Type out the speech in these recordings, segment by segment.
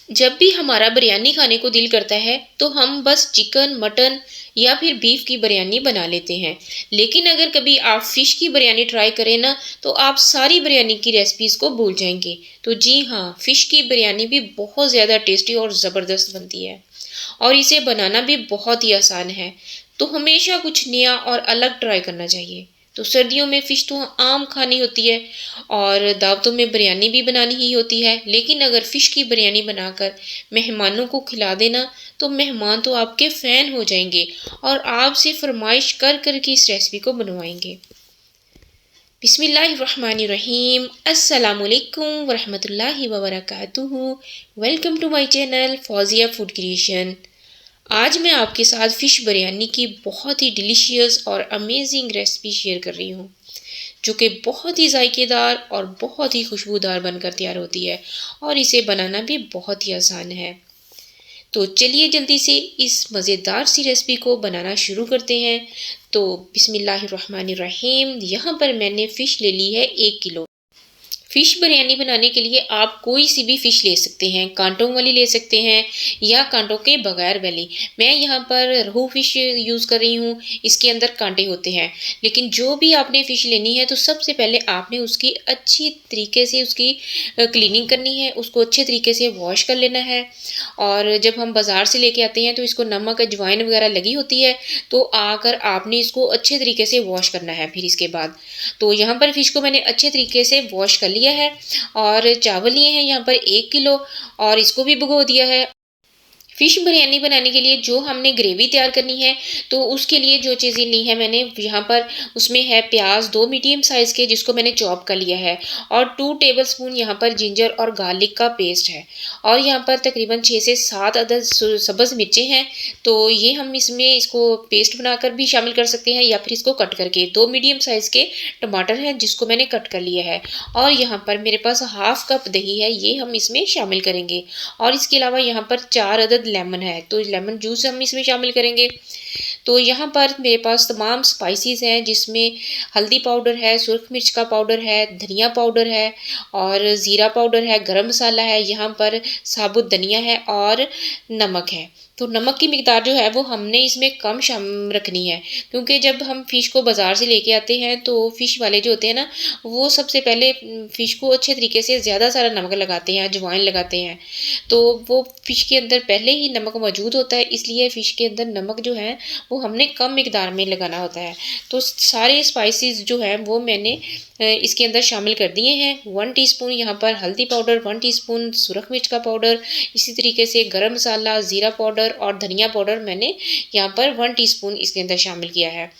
जब भी हमारा बिरयानी खाने को दिल करता है तो हम बस चिकन, मटन या फिर बीफ की बिरयानी बना लेते हैं। लेकिन अगर कभी आप फिश की बिरयानी ट्राई करें ना, तो आप सारी बिरयानी की रेसिपीज को भूल जाएंगे। तो जी हाँ, फिश की बिरयानी भी बहुत ज़्यादा टेस्टी और ज़बरदस्त बनती है और इसे बनाना भी बहुत ही आसान है। तो हमेशा कुछ नया और अलग ट्राई करना चाहिए। तो सर्दियों में फ़िश तो आम खानी होती है और दावतों में बिरयानी भी बनानी ही होती है, लेकिन अगर फ़िश की बिरयानी बनाकर मेहमानों को खिला देना, तो मेहमान तो आपके फ़ैन हो जाएंगे और आपसे फरमाइश कर कर के इस रेसिपी को बनवाएंगे। बिस्मिल्लाहिर्रहमानिर्रहीम, अस्सलामुअलैकुम वरहमतुल्लाहि वबरकातुहू। Welcome to my channel Fauzia food creation. आज मैं आपके साथ फ़िश बिरयानी की बहुत ही डिलीशियस और अमेजिंग रेसिपी शेयर कर रही हूँ, जो कि बहुत ही जायकेदार और बहुत ही खुशबूदार बनकर तैयार होती है और इसे बनाना भी बहुत ही आसान है। तो चलिए जल्दी से इस मज़ेदार सी रेसिपी को बनाना शुरू करते हैं। तो बिस्मिल्लाहिर्रहमानिर्रहीम, यहाँ पर मैंने फ़िश ले ली है 1 किलो। फ़िश बिरयानी बनाने के लिए आप कोई सी भी फ़िश ले सकते हैं, कांटों वाली ले सकते हैं या कांटों के बगैर वाली। मैं यहाँ पर रोहू फ़िश यूज़ कर रही हूँ, इसके अंदर कांटे होते हैं। लेकिन जो भी आपने फ़िश लेनी है तो सबसे पहले आपने उसकी अच्छी तरीके से उसकी क्लीनिंग करनी है, उसको अच्छे तरीके से वॉश कर लेना है। और जब हम बाज़ार से लेके आते हैं तो इसको नमक, अजवाइन वगैरह लगी होती है, तो आकर आपने इसको अच्छे तरीके से वॉश करना है। फिर इसके बाद तो यहाँ पर फ़िश को मैंने अच्छे तरीके से वॉश कर लिया है और चावल लिए हैं यहाँ पर 1 किलो और इसको भी भिगो दिया है। फ़िश बिरयानी बनाने के लिए जो हमने ग्रेवी तैयार करनी है, तो उसके लिए जो चीज़ें ली है मैंने यहाँ पर, उसमें है प्याज 2 मीडियम साइज़ के जिसको मैंने चॉप कर लिया है, और 2 टेबलस्पून यहाँ पर जिंजर और गार्लिक का पेस्ट है, और यहाँ पर तकरीबन 6 से 7 अदद सब्ज़ मिर्चें हैं। तो ये हम इसमें इसको पेस्ट बनाकर भी शामिल कर सकते हैं या फिर इसको कट करके। 2 मीडियम साइज़ के टमाटर हैं जिसको मैंने कट कर लिया है, और यहाँ पर मेरे पास हाफ कप दही है, ये हम इसमें शामिल करेंगे। और इसके अलावा यहाँ पर 4 अदद लेमन है, तो लेमन जूस हम इसमें शामिल करेंगे। तो यहाँ पर मेरे पास तमाम स्पाइसेस हैं जिसमें हल्दी पाउडर है, सुरख मिर्च का पाउडर है, धनिया पाउडर है और ज़ीरा पाउडर है, गरम मसाला है, यहाँ पर साबुत धनिया है और नमक है। तो नमक की मिकदार जो है वो हमने इसमें कम शाम रखनी है, क्योंकि जब हम फ़िश को बाज़ार से लेके आते हैं तो फ़िश वाले जो होते हैं ना, वो सबसे पहले फ़िश को अच्छे तरीके से ज़्यादा सारा नमक लगाते हैं, अजवाइन लगाते हैं। तो वो फ़िश के अंदर पहले ही नमक मौजूद होता है, इसलिए फ़िश के अंदर नमक जो है वो हमने कम मिकदार में लगाना होता है। तो सारे स्पाइसेस जो हैं वो मैंने इसके अंदर शामिल कर दिए हैं। 1 टीस्पून यहाँ पर हल्दी पाउडर, 1 टीस्पून सुरख मिर्च का पाउडर, इसी तरीके से गरम मसाला, ज़ीरा पाउडर और धनिया पाउडर मैंने यहाँ पर 1 टीस्पून इसके अंदर शामिल किया है।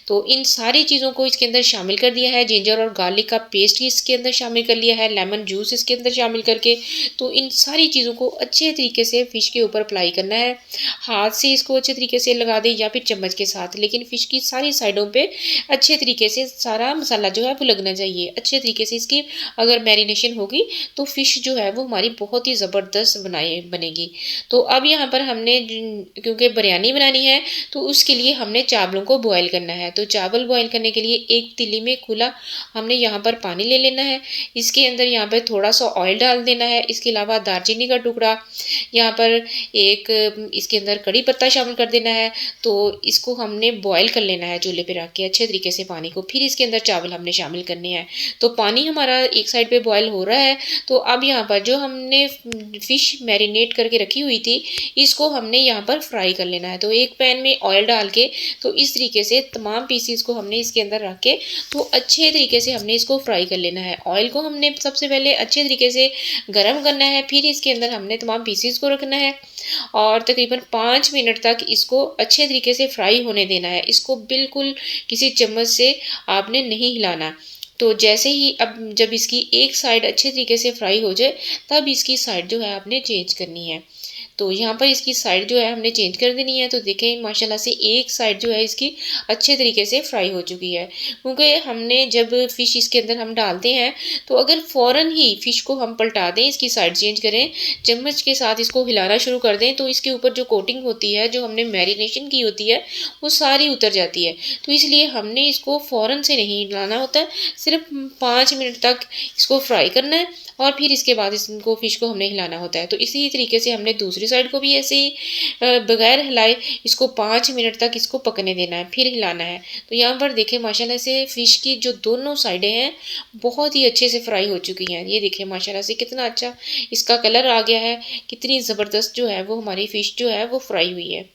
तो इन सारी चीज़ों को इसके अंदर शामिल कर दिया है। जिंजर और गार्लिक का पेस्ट इसके अंदर शामिल कर लिया है, लेमन जूस इसके अंदर शामिल करके। तो इन सारी चीज़ों को अच्छे तरीके से फ़िश के ऊपर अप्लाई करना है। हाथ से इसको अच्छे तरीके से लगा दें या फिर चम्मच के साथ, लेकिन फ़िश की सारी साइडों पे अच्छे तरीके से सारा मसाला जो है वो लगना चाहिए। अच्छे तरीके से इसकी अगर मैरिनेशन होगी तो फ़िश जो है वो हमारी बहुत ही ज़बरदस्त बनेगी। तो अब यहाँ पर हमने क्योंकि बिरयानी बनानी है तो उसके लिए हमने चावलों को बॉयल करना है। तो चावल बॉयल करने के लिए एक तीली में खुला हमने यहाँ पर पानी ले लेना है। इसके अंदर यहाँ पर थोड़ा सा ऑयल डाल देना है। इसके अलावा दालचीनी का टुकड़ा, यहाँ पर एक इसके अंदर कड़ी पत्ता शामिल कर देना है। तो इसको हमने बॉयल कर लेना है चूल्हे पे रख के अच्छे तरीके से पानी को। फिर इसके अंदर चावल हमने शामिल करने हैं। तो पानी हमारा एक साइड पे बॉयल हो रहा है, तो अब यहाँ पर जो हमने फ़िश मैरिनेट करके रखी हुई थी इसको हमने यहाँ पर फ्राई कर लेना है। तो एक पैन में ऑयल डाल के तो इस तरीके से तमाम पीसीस को हमने इसके अंदर रख के तो अच्छे तरीके से हमने इसको फ्राई कर लेना है। ऑयल को हमने सबसे पहले अच्छे तरीके से गर्म करना है, फिर इसके अंदर हमने तमाम पीसीस को रखना है और तकरीबन 5 मिनट तक इसको अच्छे तरीके से फ्राई होने देना है। इसको बिल्कुल किसी चम्मच से आपने नहीं हिलाना। तो जैसे ही अब जब इसकी एक साइड अच्छे तरीके से फ्राई हो जाए तब इसकी साइड जो है आपने चेंज करनी है। तो यहाँ पर इसकी साइड जो है हमने चेंज कर देनी है। तो देखें माशाल्लाह से एक साइड जो है इसकी अच्छे तरीके से फ्राई हो चुकी है, क्योंकि हमने जब फ़िश इसके अंदर हम डालते हैं तो अगर फ़ौरन ही फ़िश को हम पलटा दें, इसकी साइड चेंज करें, चम्मच के साथ इसको हिलाना शुरू कर दें, तो इसके ऊपर जो कोटिंग होती है, जो हमने मैरिनेशन की होती है, वो सारी उतर जाती है। तो इसलिए हमने इसको फ़ौरन से नहीं हिलाना होता है, सिर्फ 5 मिनट तक इसको फ्राई करना है और फिर इसके बाद इसको फ़िश को हमने हिलाना होता है। तो इसी तरीके से हमने दूसरी साइड को भी ऐसे ही बगैर हिलाए इसको 5 मिनट तक इसको पकने देना है, फिर हिलाना है। तो यहाँ पर देखिए माशाल्लाह से फ़िश की जो दोनों साइडें हैं बहुत ही अच्छे से फ्राई हो चुकी हैं। ये देखिए माशाल्लाह से कितना अच्छा इसका कलर आ गया है, कितनी ज़बरदस्त जो है वो हमारी फ़िश जो है वो फ्राई हुई है।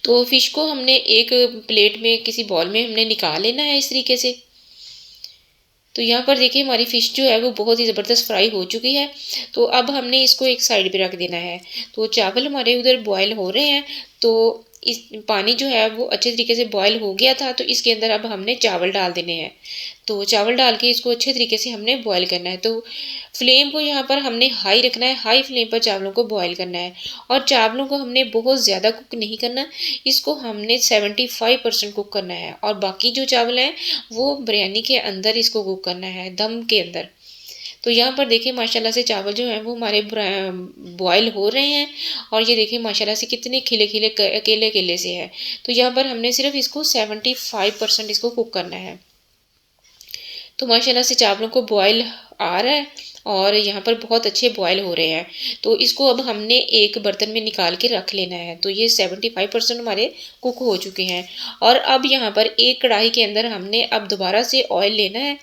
तो फ़िश को हमने एक प्लेट में किसी बॉल में हमने निकाल लेना है इस तरीके से। तो यहाँ पर देखिए हमारी फ़िश जो है वो बहुत ही ज़बरदस्त फ्राई हो चुकी है। तो अब हमने इसको एक साइड पे रख देना है। तो चावल हमारे उधर बॉयल हो रहे हैं, तो इस पानी जो है वो अच्छे तरीके से बॉयल हो गया था। तो इसके अंदर अब हमने चावल डाल देने हैं। तो चावल डाल के इसको अच्छे तरीके से हमने बॉयल करना है। तो फ्लेम को यहाँ पर हमने हाई रखना है, हाई फ्लेम पर चावलों को बॉयल करना है। और चावलों को हमने बहुत ज़्यादा कुक नहीं करना, इसको हमने 75% कुक करना है और बाकी जो चावल हैं वो बिरयानी के अंदर इसको कुक करना है, दम के अंदर। तो यहाँ पर देखिए माशाल्लाह से चावल जो हैं वो हमारे बॉयल हो रहे हैं और ये देखिए माशाल्लाह से कितने खिले खिले केले केले से है। तो यहाँ पर हमने सिर्फ इसको 75% इसको कुक करना है। तो माशाल्लाह से चावलों को बॉयल आ रहा है और यहाँ पर बहुत अच्छे बॉयल हो रहे हैं। तो इसको अब हमने एक बर्तन में निकाल के रख लेना है। तो ये 75% हमारे कुक हो चुके हैं और अब यहाँ पर एक कढ़ाई के अंदर हमने अब दोबारा से ऑयल लेना है।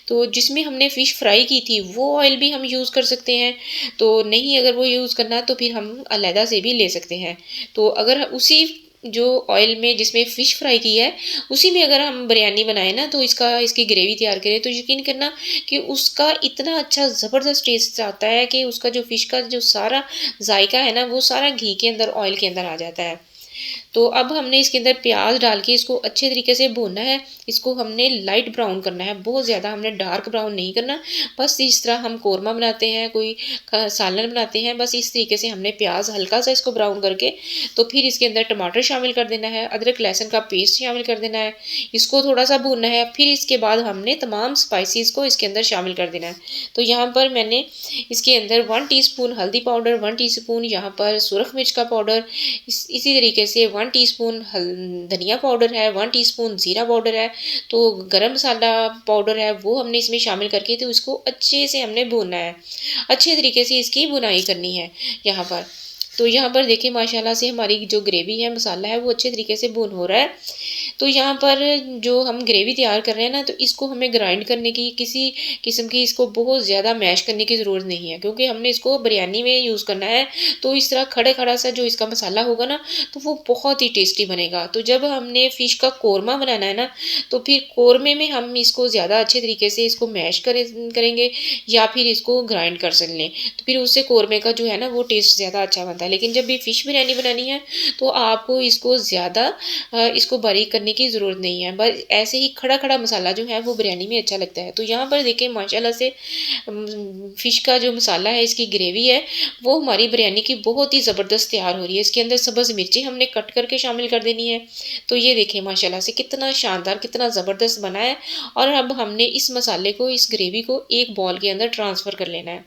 तो जिसमें हमने फ़िश फ्राई की थी वो ऑयल भी हम यूज़ कर सकते हैं। तो नहीं अगर वो यूज़ करना तो फिर हम अलहदा से भी ले सकते हैं। तो अगर उसी जो ऑयल में जिसमें फ़िश फ्राई की है उसी में अगर हम बिरयानी बनाए ना तो इसकी ग्रेवी तैयार करें तो यकीन करना कि उसका इतना अच्छा ज़बरदस्त टेस्ट आता है कि उसका जो फ़िश का जो सारा जायका है ना वो सारा घी के अंदर ऑयल के अंदर आ जाता है। तो अब हमने इसके अंदर प्याज डाल के इसको अच्छे तरीके से भूनना है। इसको हमने लाइट ब्राउन करना है, बहुत ज़्यादा हमने डार्क ब्राउन नहीं करना। बस इस तरह हम कोरमा बनाते हैं, कोई सालन बनाते हैं, बस इस तरीके से हमने प्याज हल्का सा इसको ब्राउन करके तो फिर इसके अंदर टमाटर शामिल कर देना है, अदरक लहसुन का पेस्ट शामिल कर देना है, इसको थोड़ा सा भूनना है। फिर इसके बाद हमने तमाम स्पाइसेस को इसके अंदर शामिल कर देना है। तो यहाँ पर मैंने इसके अंदर 1 टीस्पून हल्दी पाउडर, 1 टीस्पून यहाँ पर सुरख मिर्च का पाउडर, इसी तरीके से 1 टीस्पून धनिया पाउडर है, 1 टीस्पून ज़ीरा पाउडर है, तो गरम मसाला पाउडर है वो हमने इसमें शामिल करके तो इसको अच्छे से हमने भूनना है, अच्छे तरीके से इसकी भुनाई करनी है यहाँ पर। तो यहाँ पर देखिए माशाल्लाह से हमारी जो ग्रेवी है मसाला है वो अच्छे तरीके से भून हो रहा है। तो यहाँ पर जो हम ग्रेवी तैयार कर रहे हैं ना तो इसको हमें ग्राइंड करने की किसी किस्म की इसको बहुत ज़्यादा मैश करने की ज़रूरत नहीं है, क्योंकि हमने इसको बिरयानी में यूज़ करना है। तो इस तरह खड़े खड़ा सा जो इसका मसाला होगा ना तो वो बहुत ही टेस्टी बनेगा। तो जब हमने फ़िश का कोरमा बनाना है ना तो फिर कोरमे में हम इसको ज़्यादा अच्छे तरीके से इसको मैश करेंगे या फिर इसको ग्राइंड कर सकते हैं, तो फिर उससे कोरमे का जो है ना वो टेस्ट ज़्यादा अच्छा बनता है। लेकिन जब भी फ़िश बिरयानी बनानी है तो आपको इसको ज़्यादा इसको बारीक करने की ज़रूरत नहीं है, बस ऐसे ही खड़ा खड़ा मसाला जो है वो बिरयानी में अच्छा लगता है। तो यहाँ पर देखें माशाल्लाह से फ़िश का जो मसाला है इसकी ग्रेवी है वो हमारी बिरयानी की बहुत ही ज़बरदस्त तैयार हो रही है। इसके अंदर सब्ज़ मिर्ची हमने कट करके शामिल कर देनी है। तो ये देखें माशाल्लाह से कितना शानदार कितना ज़बरदस्त बना है। और अब हमने इस मसाले को इस ग्रेवी को एक बॉल के अंदर ट्रांसफ़र कर लेना है।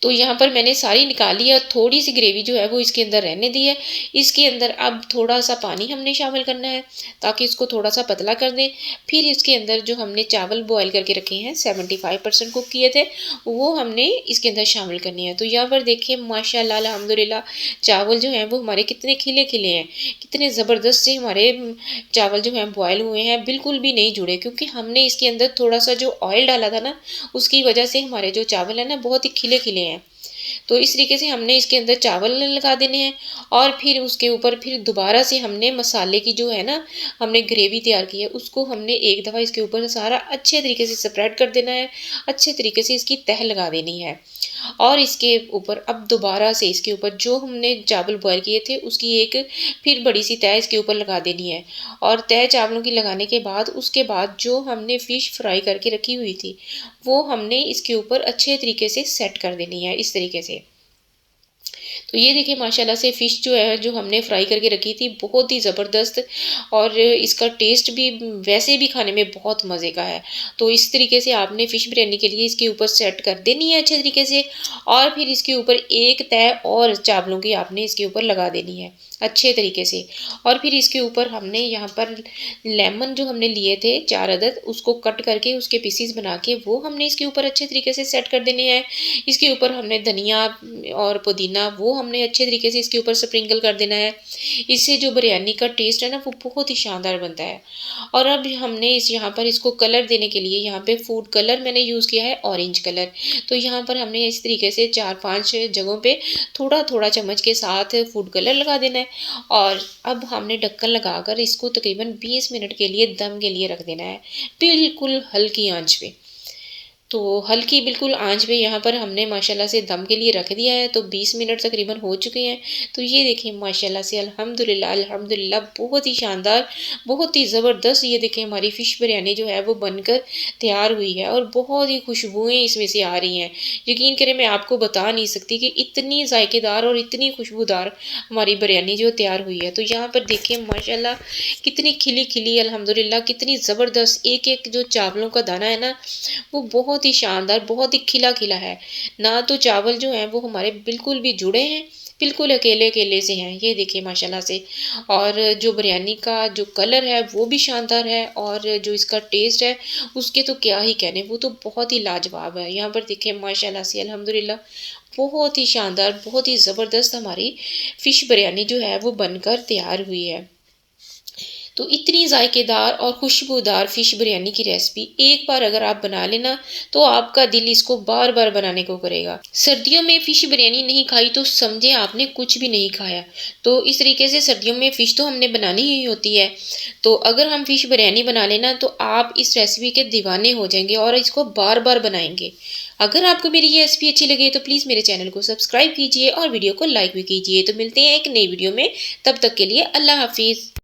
तो यहाँ पर मैंने सारी निकाली है और थोड़ी सी ग्रेवी जो है वो इसके अंदर रहने दी है। इसके अंदर अब थोड़ा सा पानी हमने शामिल करना है ताकि इसको थोड़ा सा पतला कर दें। फिर इसके अंदर जो हमने चावल बॉयल करके रखे हैं 75% कुक किए थे वो हमने इसके अंदर शामिल करनी है। तो यहाँ पर देखिए माशाल्लाह अल्हम्दुलिल्लाह चावल जो हैं वो हमारे कितने खिले खिले हैं, कितने ज़बरदस्त से हमारे चावल जो हैं बॉयल हुए हैं, बिल्कुल भी नहीं जुड़े, क्योंकि हमने इसके अंदर थोड़ा सा जो ऑयल डाला था ना उसकी वजह से हमारे जो चावल है ना बहुत ही खिले खिले हैं। तो इस तरीके से हमने इसके अंदर चावल लगा देने हैं और फिर उसके ऊपर फिर दोबारा से हमने मसाले की जो है ना हमने ग्रेवी तैयार की है उसको हमने एक दफ़ा इसके ऊपर सारा अच्छे तरीके से स्प्रेड कर देना है, अच्छे तरीके से इसकी तह लगा देनी है। और इसके ऊपर अब दोबारा से इसके ऊपर जो हमने चावल बॉयल किए थे उसकी एक फिर बड़ी सी तह इसके ऊपर लगा देनी है। और तह चावलों की लगाने के बाद उसके बाद जो हमने फ़िश फ्राई करके रखी हुई थी वो हमने इसके ऊपर अच्छे तरीके से सेट कर देनी है इस तरीके से। तो ये देखिए माशाल्लाह से फ़िश जो है जो हमने फ्राई करके रखी थी बहुत ही ज़बरदस्त और इसका टेस्ट भी वैसे भी खाने में बहुत मज़े का है। तो इस तरीके से आपने फ़िश बिरयानी के लिए इसके ऊपर सेट कर देनी है अच्छे तरीके से और फिर इसके ऊपर एक तह और चावलों की आपने इसके ऊपर लगा देनी है। अच्छे तरीके से। और फिर इसके ऊपर हमने यहाँ पर लेमन जो हमने लिए थे 4 अदद, उसको कट करके उसके पीसीस बना के वो हमने इसके ऊपर अच्छे तरीके से सेट कर देने हैं। इसके ऊपर हमने धनिया और पुदीना वो हमने अच्छे तरीके से इसके ऊपर स्प्रिंकल कर देना है। इससे जो बिरयानी का टेस्ट है ना वो बहुत ही शानदार बनता है। और अब हमने इस यहाँ पर इसको कलर देने के लिए यहाँ पे फूड कलर मैंने यूज़ किया है, ऑरेंज कलर। तो यहाँ पर हमने इस तरीके से 4-5 जगहों पे थोड़ा थोड़ा चम्मच के साथ फूड कलर लगा देना है। और अब हमने ढक्कन लगाकर इसको तकरीबन 20 मिनट के लिए दम के लिए रख देना है, बिल्कुल हल्की आंच पे। तो हल्की बिल्कुल आंच पे यहाँ पर हमने माशाल्लाह से दम के लिए रख दिया है। तो 20 मिनट तकरीबन हो चुके हैं। तो ये देखें माशाल्लाह से अल्हम्दुलिल्लाह अल्हम्दुलिल्लाह बहुत ही शानदार, बहुत ही ज़बरदस्त ये देखें हमारी फ़िश बिरयानी जो है वो बनकर तैयार हुई है और बहुत ही खुशबुएँ इसमें से आ रही हैं। यकीन करें मैं आपको बता नहीं सकती कि इतनी ज़ायकेदार और इतनी खुशबूदार हमारी बिरयानी जो तैयार हुई है। तो यहाँ पर देखिए माशाल्लाह कितनी खिली खिली अल्हम्दुलिल्लाह कितनी ज़बरदस्त एक एक जो चावलों का दाना है ना वो बहुत ही शानदार, बहुत ही खिला खिला है। ना तो चावल जो हैं वो हमारे बिल्कुल भी जुड़े हैं, बिल्कुल अकेले अकेले से हैं, ये देखिए माशाल्लाह से। और जो बिरयानी का जो कलर है वो भी शानदार है और जो इसका टेस्ट है उसके तो क्या ही कहने, वो तो बहुत ही लाजवाब है। यहाँ पर देखिए माशाल्लाह से अल्हम्दुलिल्लाह बहुत ही शानदार, बहुत ही ज़बरदस्त हमारी फ़िश बिरयानी जो है वो बनकर तैयार हुई है। तो इतनी जायकेदार और खुशबूदार फ़िश बिरयानी की रेसिपी एक बार अगर आप बना लेना तो आपका दिल इसको बार बार बनाने को करेगा। सर्दियों में फ़िश बिरयानी नहीं खाई तो समझे आपने कुछ भी नहीं खाया। तो इस तरीके से सर्दियों में फ़िश तो हमने बनानी ही होती है। तो अगर हम फ़िश बिरयानी बना लेना तो आप इस रेसिपी के दीवाने हो जाएंगे और इसको बार बार बनाएंगे। अगर आपको मेरी ये रेसिपी अच्छी लगे तो प्लीज़ मेरे चैनल को सब्सक्राइब कीजिए और वीडियो को लाइक भी कीजिए। तो मिलते हैं एक नई वीडियो में, तब तक के लिए अल्लाह हाफिज़।